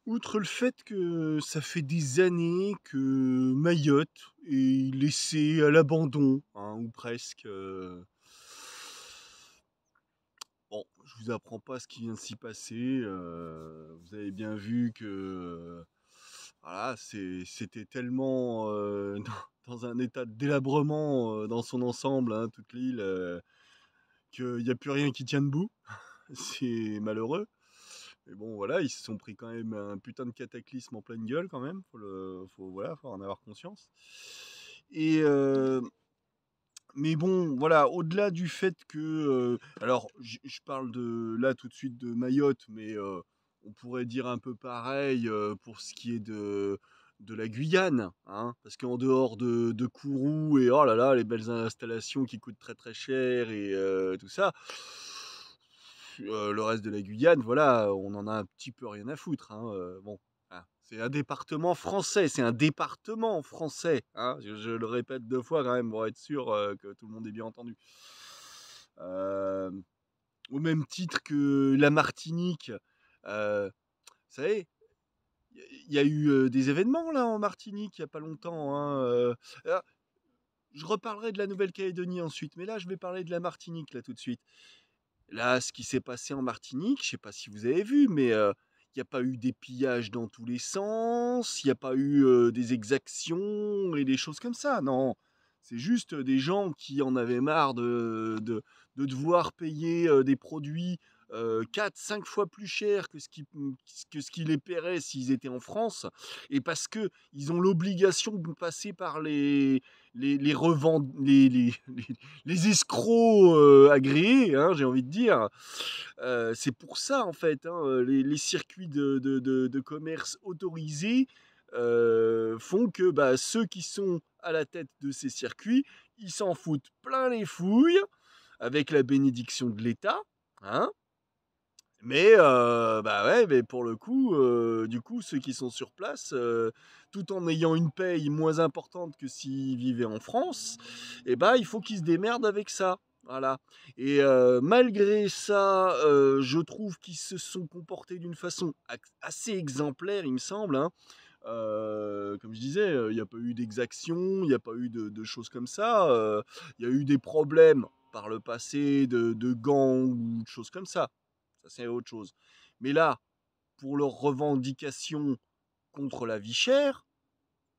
Outre le fait que ça fait des années que Mayotte est laissée à l'abandon, hein, ou presque. Bon, je vous apprends pas ce qui vient de s'y passer. Vous avez bien vu que voilà, c'était tellement dans un état de délabrement dans son ensemble, hein, toute l'île, qu'il n'y a plus rien qui tient debout. C'est malheureux. Mais bon, voilà, ils se sont pris quand même un putain de cataclysme en pleine gueule quand même. Voilà, faut en avoir conscience. Et mais bon, voilà, au-delà du fait que, alors, je parle de là tout de suite de Mayotte, mais on pourrait dire un peu pareil pour ce qui est de la Guyane, hein, parce qu'en dehors de Kourou et oh là là, les belles installations qui coûtent très très cher et tout ça, le reste de la Guyane, voilà, on en a un petit peu rien à foutre, hein, bon, hein. C'est un département français, c'est un département français, hein. Je le répète 2 fois quand même pour être sûr que tout le monde ait bien entendu. Euh, Au même titre que la Martinique, vous savez, il y a eu des événements là en Martinique il n'y a pas longtemps, hein, alors, je reparlerai de la Nouvelle-Calédonie ensuite, mais là je vais parler de la Martinique là tout de suite. Là, ce qui s'est passé en Martinique, je sais pas si vous avez vu, mais il n'y a pas eu des pillages dans tous les sens, il n'y a pas eu des exactions et des choses comme ça. Non, c'est juste des gens qui en avaient marre de devoir payer des produits 4, 5 fois plus cher que ce qui les paierait s'ils étaient en France, et parce que ils ont l'obligation de passer par les revend les escrocs agréés, hein, j'ai envie de dire. C'est pour ça, en fait, hein, les circuits de commerce autorisés font que bah, ceux qui sont à la tête de ces circuits, ils s'en foutent plein les fouilles avec la bénédiction de l'État, hein. Mais bah ouais, mais pour le coup, du coup, ceux qui sont sur place, tout en ayant une paye moins importante que s'ils vivaient en France, et bah il faut qu'ils se démerdent avec ça. Voilà. Et malgré ça, je trouve qu'ils se sont comportés d'une façon assez exemplaire, il me semble, hein. Comme je disais, il n'y a pas eu d'exaction, il n'y a pas eu de choses comme ça. Il y a eu des problèmes par le passé de gangs ou de choses comme ça. Ça, c'est autre chose. Mais là, pour leurs revendications contre la vie chère,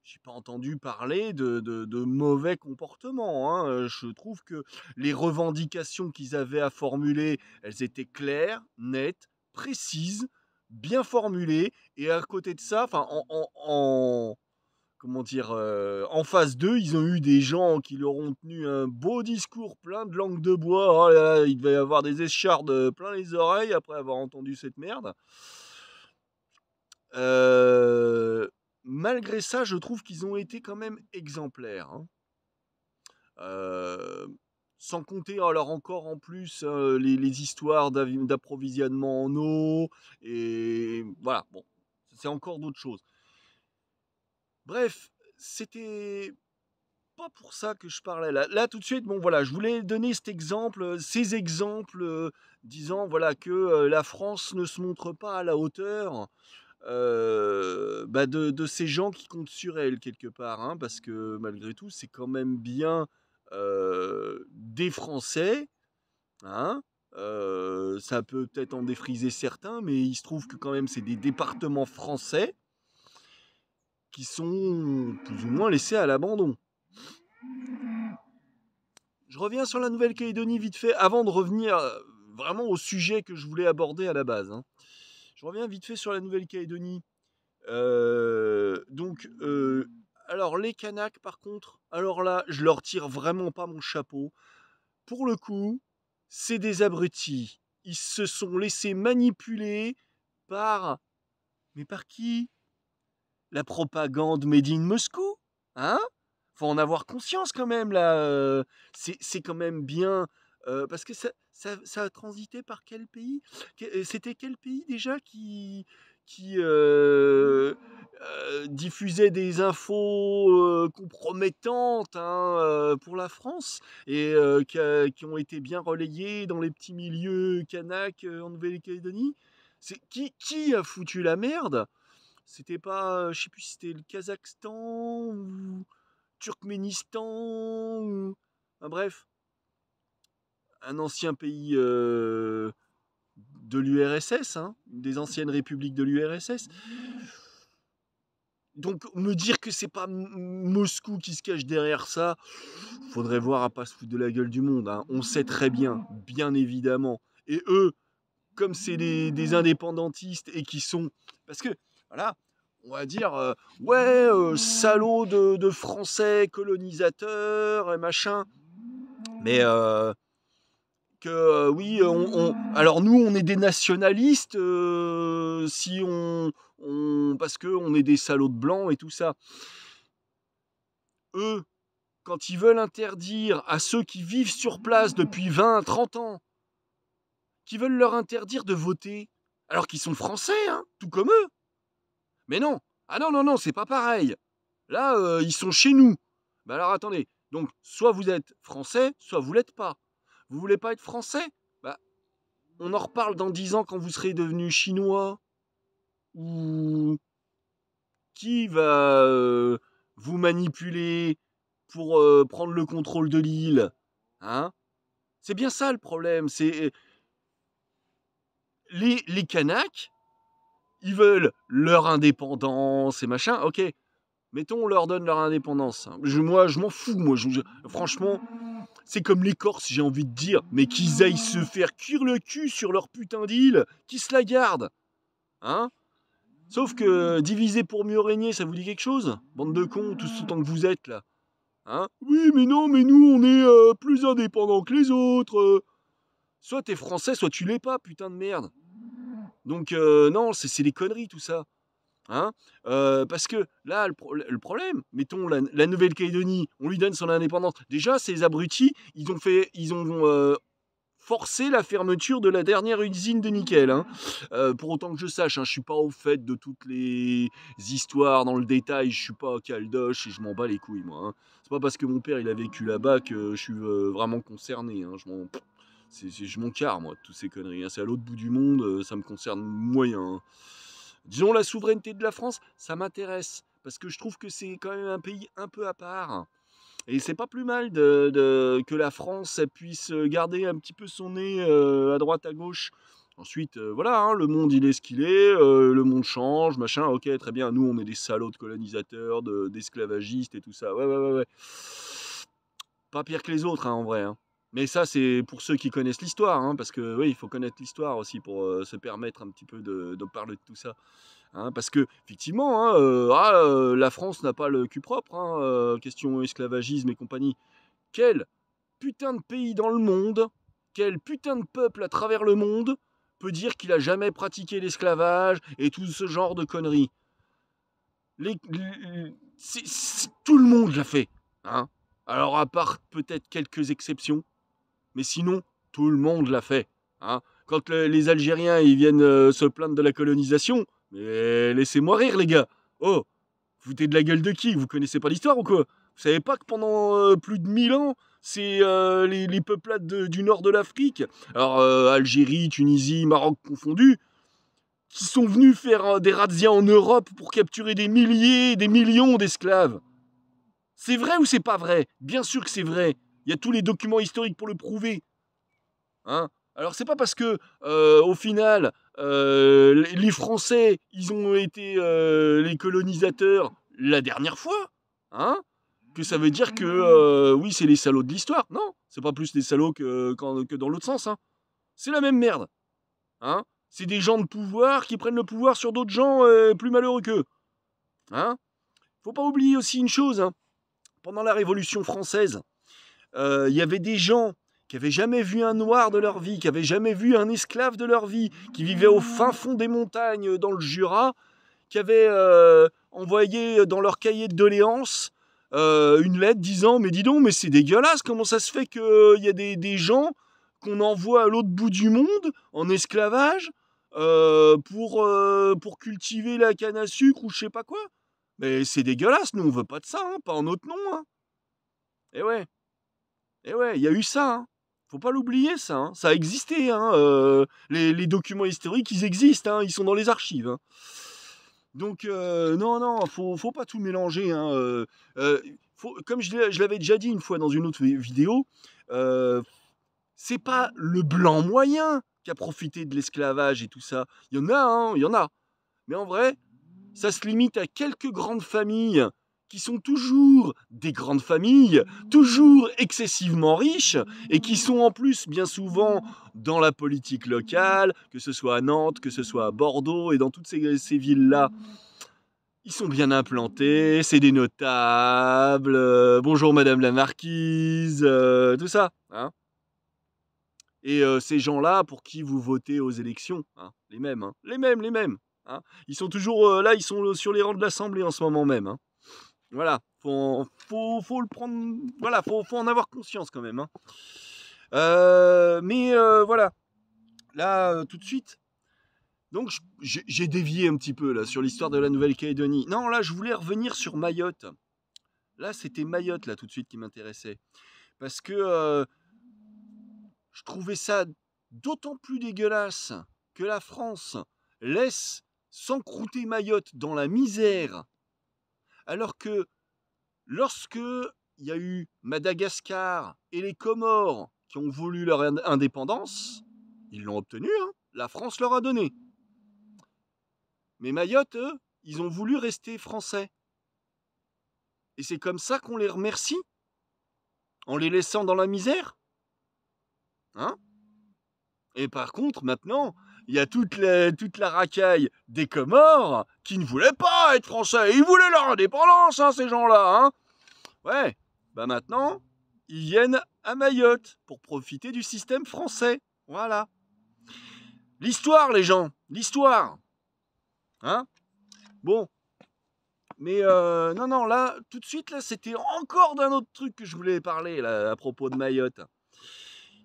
j'ai pas entendu parler de mauvais comportements, hein. Je trouve que les revendications qu'ils avaient à formuler, elles étaient claires, nettes, précises, bien formulées. Et à côté de ça, enfin, comment dire, en face d'eux, ils ont eu des gens qui leur ont tenu un beau discours plein de langue de bois. Oh là là, il devait y avoir des échardes plein les oreilles après avoir entendu cette merde. Euh, Malgré ça, je trouve qu'ils ont été quand même exemplaires, hein. Euh, Sans compter alors encore en plus les histoires d'approvisionnement en eau et voilà. Bon, c'est encore d'autres choses. Bref, c'était pas pour ça que je parlais là tout de suite. Bon voilà, je voulais donner cet exemple, ces exemples, disant voilà que la France ne se montre pas à la hauteur bah, de ces gens qui comptent sur elle quelque part, hein, parce que malgré tout, c'est quand même bien des Français, hein. Ça peut peut-être en défriser certains, mais il se trouve que quand même c'est des départements français qui sont plus ou moins laissés à l'abandon. Je reviens sur la Nouvelle-Calédonie vite fait, avant de revenir vraiment au sujet que je voulais aborder à la base, hein. Je reviens vite fait sur la Nouvelle-Calédonie. Donc, alors les Kanaks, par contre, alors là, je leur tire vraiment pas mon chapeau. Pour le coup, c'est des abrutis. Ils se sont laissés manipuler par... Mais par qui? La propagande made in Moscou, hein? Faut en avoir conscience quand même là. C'est quand même bien parce que ça a transité par quel pays? C'était quel pays déjà qui diffusait des infos compromettantes, hein, pour la France et qui ont été bien relayées dans les petits milieux Kanak en Nouvelle-Calédonie? C'est qui a foutu la merde? C'était pas, je sais plus si c'était le Kazakhstan ou Turkménistan ou... Enfin, bref, un ancien pays de l'URSS, hein, des anciennes républiques de l'URSS. Donc me dire que c'est pas Moscou qui se cache derrière ça, faudrait voir à pas se foutre de la gueule du monde. Hein. On sait très bien évidemment. Et eux, comme c'est des indépendantistes et qui sont... Parce que, voilà, on va dire, ouais, salaud de Français colonisateurs et machin. Mais que oui, alors nous, on est des nationalistes si parce qu'on est des salauds de blancs et tout ça. Eux, quand ils veulent interdire à ceux qui vivent sur place depuis 20, 30 ans, qui veulent leur interdire de voter, alors qu'ils sont français, hein, tout comme eux. Mais non, ah non, non, non, c'est pas pareil. Là, ils sont chez nous. Bah alors attendez, donc soit vous êtes français, soit vous l'êtes pas. Vous voulez pas être français? Bah, on en reparle dans 10 ans quand vous serez devenu chinois. Ou qui va vous manipuler pour prendre le contrôle de l'île? Hein? C'est bien ça le problème. C'est les Kanaks, ils veulent leur indépendance et machin. Ok, mettons, on leur donne leur indépendance. Moi, je m'en fous. Moi, franchement, c'est comme les Corses, j'ai envie de dire. Mais qu'ils aillent se faire cuire le cul sur leur putain d'île, qu'ils se la gardent. Hein? Sauf que diviser pour mieux régner, ça vous dit quelque chose? Bande de cons, tous autant que vous êtes là. Hein? Oui, mais non, mais nous, on est plus indépendants que les autres. Soit t'es français, soit tu l'es pas, putain de merde. Donc, non, c'est des conneries tout ça. Hein? Parce que là, le problème, mettons la Nouvelle-Calédonie, on lui donne son indépendance. Déjà, ces abrutis, ils ont forcé la fermeture de la dernière usine de nickel. Hein. Pour autant que je sache, hein, je suis pas au fait de toutes les histoires dans le détail, je suis pas caldoche et je m'en bats les couilles, moi. Hein. C'est pas parce que mon père il a vécu là-bas que je suis vraiment concerné. Hein. Je m'en carre, moi, de toutes ces conneries. Hein. C'est à l'autre bout du monde, ça me concerne moyen. Hein. Disons la souveraineté de la France, ça m'intéresse. Parce que je trouve que c'est quand même un pays un peu à part. Et c'est pas plus mal que la France puisse garder un petit peu son nez à droite, à gauche. Ensuite, voilà, hein, le monde il est ce qu'il est, le monde change, machin, ok, très bien, nous on est des salauds de colonisateurs, d'esclavagistes et tout ça, ouais, ouais, ouais, ouais. Pas pire que les autres, hein, en vrai. Hein. Mais ça, c'est pour ceux qui connaissent l'histoire, hein, parce que oui, il faut connaître l'histoire aussi pour se permettre un petit peu de parler de tout ça. Hein, parce que, effectivement, hein, la France n'a pas le cul propre, hein, question esclavagisme et compagnie. Quel putain de pays dans le monde, quel putain de peuple à travers le monde peut dire qu'il a jamais pratiqué l'esclavage et tout ce genre de conneries? Tout le monde l'a fait. Hein. Alors, à part peut-être quelques exceptions, mais sinon, tout le monde l'a fait. Hein. Quand les Algériens ils viennent se plaindre de la colonisation, mais laissez-moi rire, les gars. Oh, vous foutez de la gueule de qui? Vous connaissez pas l'histoire ou quoi? Vous savez pas que pendant plus de 1000 ans, c'est les peuplades du nord de l'Afrique, alors Algérie, Tunisie, Maroc confondus, qui sont venus faire des razzias en Europe pour capturer des milliers, des millions d'esclaves. C'est vrai ou c'est pas vrai? Bien sûr que c'est vrai. Il y a tous les documents historiques pour le prouver. Hein? Alors c'est pas parce que au final les Français ils ont été les colonisateurs la dernière fois, hein, que ça veut dire que oui c'est les salauds de l'histoire. Non, c'est pas plus les salauds que dans l'autre sens. Hein. C'est la même merde. Hein. C'est des gens de pouvoir qui prennent le pouvoir sur d'autres gens plus malheureux qu'eux. Hein. Faut pas oublier aussi une chose. Hein. Pendant la Révolution française, il y avait des gens qui n'avaient jamais vu un noir de leur vie, qui n'avaient jamais vu un esclave de leur vie, qui vivaient au fin fond des montagnes dans le Jura, qui avaient envoyé dans leur cahier de doléances une lettre disant « Mais dis donc, mais c'est dégueulasse, comment ça se fait qu'il y a des gens qu'on envoie à l'autre bout du monde en esclavage pour cultiver la canne à sucre ou je sais pas quoi. Mais c'est dégueulasse, nous on veut pas de ça, hein, pas en notre nom. Hein. » Et ouais. Et ouais, il y a eu ça. Hein. Faut pas l'oublier, ça. Hein. Ça a existé. Hein. Les documents historiques, ils existent. Hein. Ils sont dans les archives. Hein. Donc, non, non, faut pas tout mélanger, hein. Comme je l'avais déjà dit une fois dans une autre vidéo, euh, c'est pas le blanc moyen qui a profité de l'esclavage et tout ça. Il y en a, hein, il y en a. Mais en vrai, ça se limite à quelques grandes familles qui sont toujours des grandes familles, toujours excessivement riches, et qui sont en plus bien souvent dans la politique locale, que ce soit à Nantes, que ce soit à Bordeaux, et dans toutes ces villes-là. Ils sont bien implantés, c'est des notables, bonjour Madame la Marquise, tout ça. Hein. Et ces gens-là, pour qui vous votez aux élections, hein, les mêmes, hein, les mêmes. Hein. Ils sont toujours là, ils sont sur les rangs de l'Assemblée en ce moment même. Hein. Voilà, faut le prendre, voilà, faut en avoir conscience quand même. Hein. Mais voilà, là, tout de suite. Donc j'ai dévié un petit peu là sur l'histoire de la Nouvelle-Calédonie. Non, là, je voulais revenir sur Mayotte. Là, c'était Mayotte là tout de suite qui m'intéressait parce que je trouvais ça d'autant plus dégueulasse que la France laisse s'encrouter Mayotte dans la misère, alors que lorsque il y a eu Madagascar et les Comores qui ont voulu leur indépendance, ils l'ont obtenue, hein, la France leur a donné. Mais Mayotte, eux, ils ont voulu rester français. Et c'est comme ça qu'on les remercie, en les laissant dans la misère. Hein ? Et par contre, maintenant, il y a toute la racaille des Comores qui ne voulaient pas être français. Ils voulaient leur indépendance, hein, ces gens-là. Hein. Ouais, bah maintenant, ils viennent à Mayotte pour profiter du système français. Voilà. L'histoire, les gens, l'histoire. Hein ? Bon. Mais non, non, là, tout de suite, là, c'était encore d'un autre truc que je voulais parler là, à propos de Mayotte.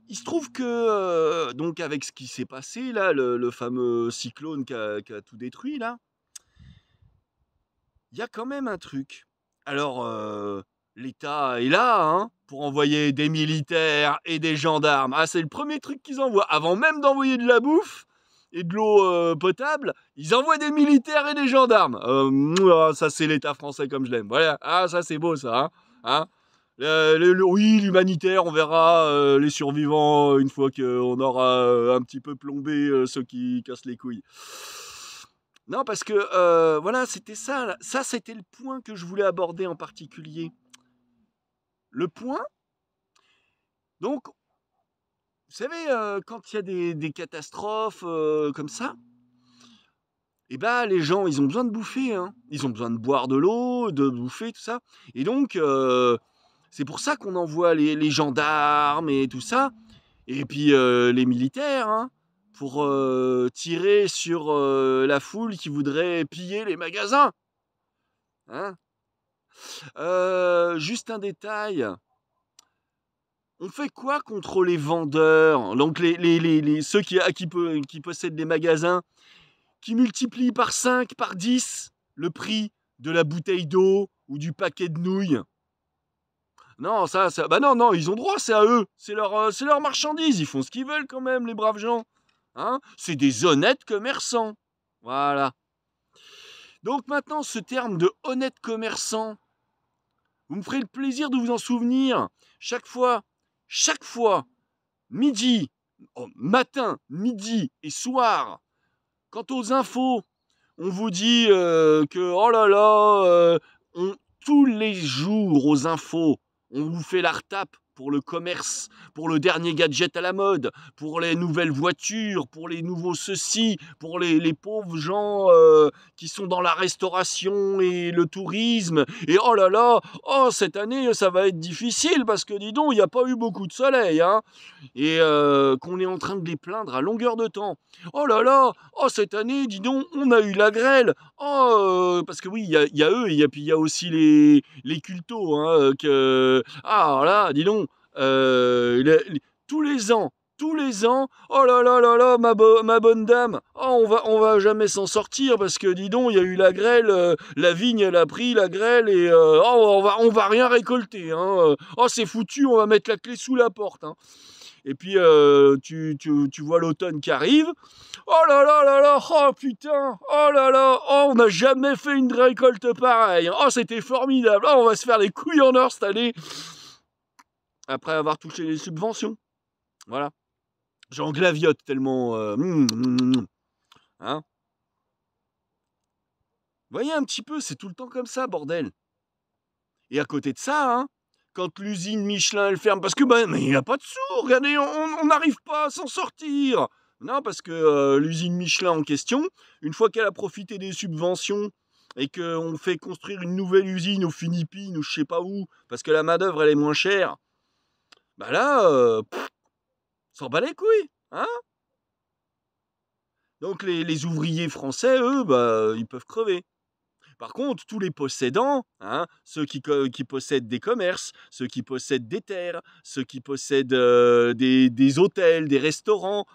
Il se trouve que, donc avec ce qui s'est passé, là, le fameux cyclone qui a tout détruit, là, il y a quand même un truc. Alors, l'État est là, hein, pour envoyer des militaires et des gendarmes. Ah, c'est le premier truc qu'ils envoient. Avant même d'envoyer de la bouffe et de l'eau potable, ils envoient des militaires et des gendarmes. Ça, c'est l'État français comme je l'aime. Voilà. Ah, ça, c'est beau, ça. Hein. Oui, l'humanitaire, on verra les survivants une fois qu'on aura un petit peu plombé ceux qui cassent les couilles. Non, parce que voilà, c'était ça. Là. Ça, c'était le point que je voulais aborder en particulier. Le point, donc, vous savez, quand il y a des catastrophes comme ça, eh ben, les gens, ils ont besoin de bouffer. Hein. Ils ont besoin de boire de l'eau, de bouffer, tout ça. Et donc, c'est pour ça qu'on envoie les gendarmes et tout ça. Et puis les militaires, hein, pour tirer sur la foule qui voudrait piller les magasins. Hein. Juste un détail. On fait quoi contre les vendeurs? Donc ceux qui possèdent des magasins, qui multiplient par 5, par 10 le prix de la bouteille d'eau ou du paquet de nouilles. Non, bah non, ils ont droit, c'est à eux. C'est leur marchandise, ils font ce qu'ils veulent quand même, les braves gens. Hein, c'est des honnêtes commerçants. Voilà. Donc maintenant, ce terme de honnête commerçant, vous me ferez le plaisir de vous en souvenir. Chaque fois, midi, matin, midi et soir, quant aux infos, on vous dit que, oh là là, tous les jours aux infos, on vous fait la retape pour le commerce, pour le dernier gadget à la mode, pour les nouvelles voitures, pour les nouveaux ceci, pour les pauvres gens qui sont dans la restauration et le tourisme. Et oh là là, oh cette année ça va être difficile parce que dis donc, il n'y a pas eu beaucoup de soleil. Hein, et qu'on est en train de les plaindre à longueur de temps. Oh là là, oh cette année, dis donc, on a eu la grêle. Oh, parce que oui, il y a eux, et puis il y a aussi les cultos. Hein, ah là, dis donc, tous les ans, oh là là là là, ma bonne dame, oh, on va jamais s'en sortir parce que dis donc, il y a eu la grêle, la vigne elle a pris la grêle et oh, on va rien récolter. Hein, oh c'est foutu, on va mettre la clé sous la porte. Hein. Et puis tu vois l'automne qui arrive. Oh là là là là, oh putain, oh là là, oh on n'a jamais fait une récolte pareille. Oh c'était formidable, oh on va se faire les couilles en or cette année. Après avoir touché les subventions. Voilà. J'en glaviote tellement. Hein. Vous voyez un petit peu, c'est tout le temps comme ça, bordel. Et à côté de ça, hein, quand l'usine Michelin elle ferme, parce que mais il n'y a pas de sous, regardez, on n'arrive pas à s'en sortir. Non, parce que l'usine Michelin en question, une fois qu'elle a profité des subventions et qu'on fait construire une nouvelle usine aux Philippines ou je sais pas où, parce que la main-d'œuvre elle est moins chère, bah là, s'en bat les couilles, hein. Donc les ouvriers français, eux, bah, ils peuvent crever. Par contre, tous les possédants, hein, ceux qui possèdent des commerces, ceux qui possèdent des terres, ceux qui possèdent des hôtels, des restaurants,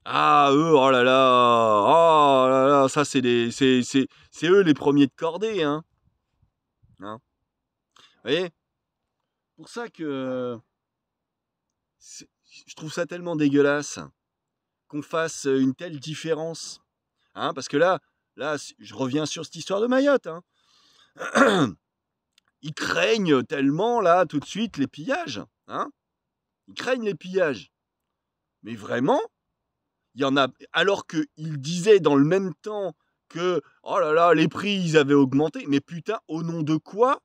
ah, eux, oh là là, ça c'est eux les premiers de cordée, hein. Hein. Vous voyez? Pour ça que je trouve ça tellement dégueulasse qu'on fasse une telle différence, hein, parce que là, je reviens sur cette histoire de Mayotte, hein. Ils craignent tellement, là, tout de suite, les pillages. Hein. Ils craignent les pillages. Mais vraiment, il y en a. Alors qu'ils disaient dans le même temps que, oh là là, les prix, ils avaient augmenté. Mais putain, au nom de quoi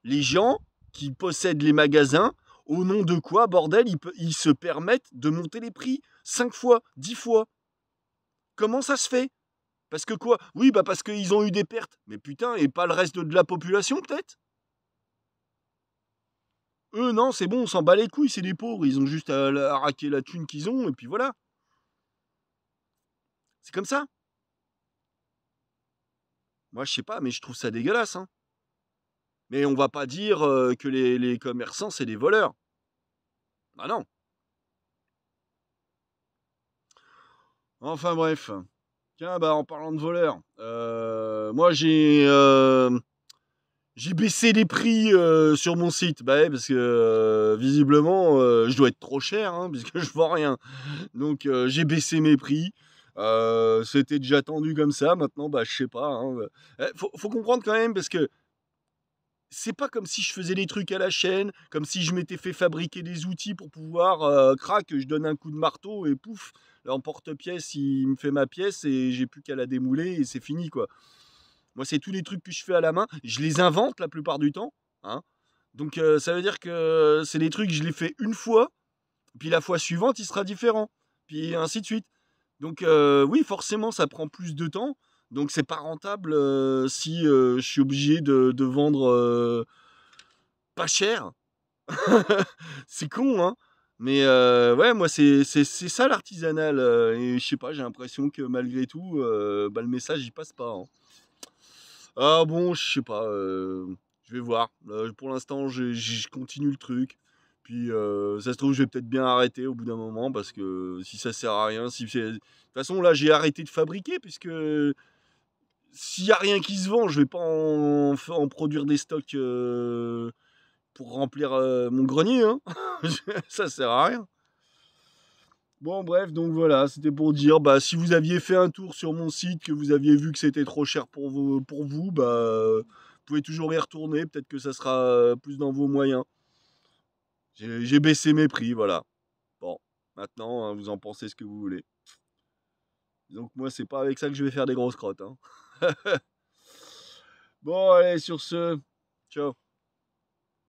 les gens qui possèdent les magasins, au nom de quoi, bordel, ils se permettent de monter les prix 5 fois, 10 fois. Comment ça se fait? Parce que quoi? Oui, bah parce qu'ils ont eu des pertes. Mais putain, et pas le reste de la population, peut-être? Eux, non, c'est bon, on s'en bat les couilles, c'est des pauvres, ils ont juste à raquer la thune qu'ils ont, et puis voilà. C'est comme ça. Moi, je sais pas, mais je trouve ça dégueulasse. Hein. Mais on va pas dire que les commerçants, c'est des voleurs. Bah non. Enfin bref. Tiens, bah en parlant de voleurs, moi j'ai baissé les prix sur mon site, bah ouais, parce que visiblement je dois être trop cher, hein, puisque je vends rien. Donc j'ai baissé mes prix. C'était déjà tendu comme ça. Maintenant, bah je sais pas. Hein. Faut comprendre quand même parce que c'est pas comme si je faisais des trucs à la chaîne, comme si je m'étais fait fabriquer des outils pour pouvoir crac, je donne un coup de marteau et pouf, l'emporte-pièce il me fait ma pièce et j'ai plus qu'à la démouler et c'est fini quoi. Moi, c'est tous les trucs que je fais à la main. Je les invente la plupart du temps. Hein. Donc, ça veut dire que c'est des trucs, je les fais une fois. Puis la fois suivante, il sera différent. Puis ainsi de suite. Donc, oui, forcément, ça prend plus de temps. Donc, c'est pas rentable si je suis obligé de vendre pas cher. C'est con, hein. Mais ouais, moi, c'est ça l'artisanal. Et je sais pas, j'ai l'impression que malgré tout, bah, le message, il passe pas. Hein. Ah bon, je sais pas, je vais voir. Pour l'instant, je continue le truc. Puis ça se trouve, je vais peut-être bien arrêter au bout d'un moment parce que si ça sert à rien, si c'est... De toute façon, là, j'ai arrêté de fabriquer puisque s'il y a rien qui se vend, je vais pas en produire des stocks pour remplir mon grenier. Hein. Ça sert à rien. Bon, bref, donc voilà, c'était pour dire, bah, si vous aviez fait un tour sur mon site, que vous aviez vu que c'était trop cher pour vous, bah, vous pouvez toujours y retourner, peut-être que ça sera plus dans vos moyens. J'ai baissé mes prix, voilà. Bon, maintenant, hein, vous en pensez ce que vous voulez. Donc moi, c'est pas avec ça que je vais faire des grosses crottes. Hein. Bon, allez, sur ce, ciao.